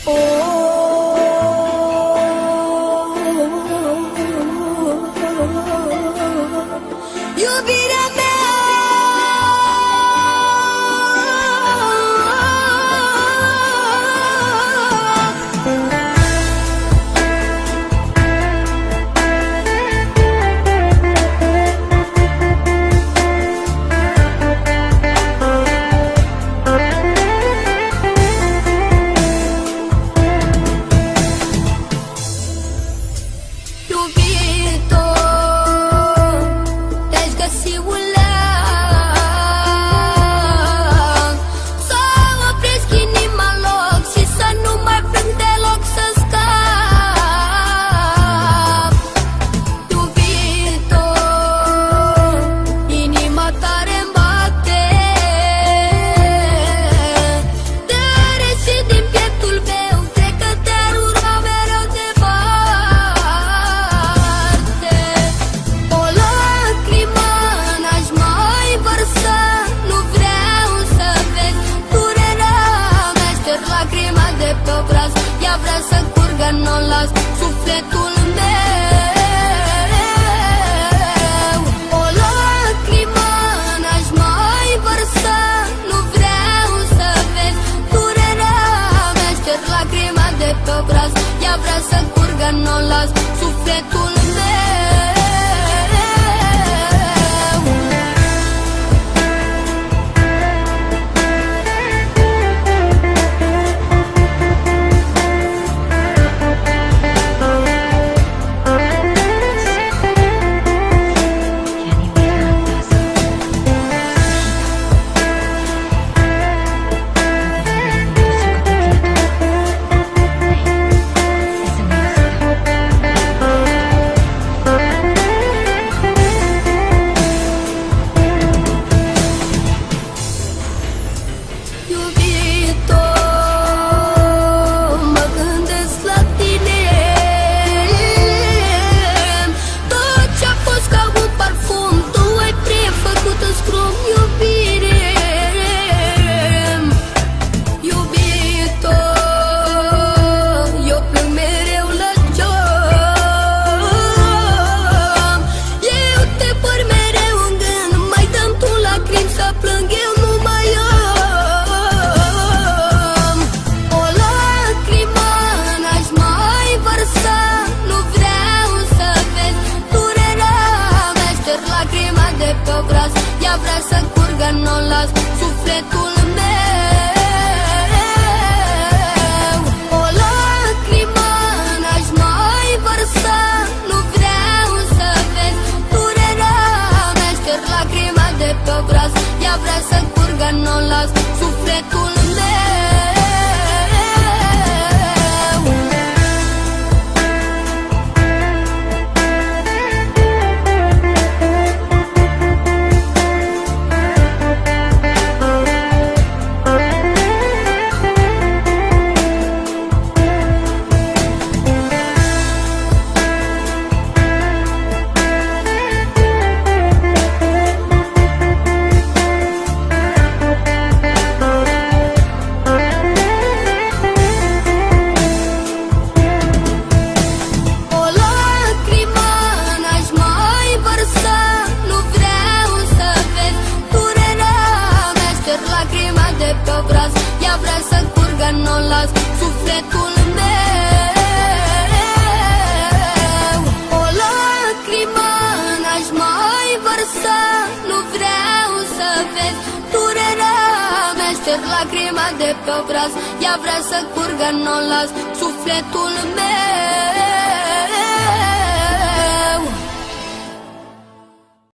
Iubirea mea, ea vrea să curgă, n-o las sufletul meu. O lacrimă n-aș mai vărsa, nu vreau să vezi durerea mea. Șterg lacrima de pe obraz, ea vrea să curgă, n-o las sufletul meu. Ea vrea să curgă, n-o las sufletul meu. O lacrimă n-aș mai vărsa, nu vreau să vezi durerea mea. Șterg lacrima de pe obraz, ea vrea să curgă, n-o las sufletul meu. Ea vrea să curgă, n-o las sufletul meu. O lacrimă n-aș mai vărsa, nu vreau să vezi durerea mea. Șterg lacrima de pe obraz, ea vrea să curgă, n-o las sufletul meu.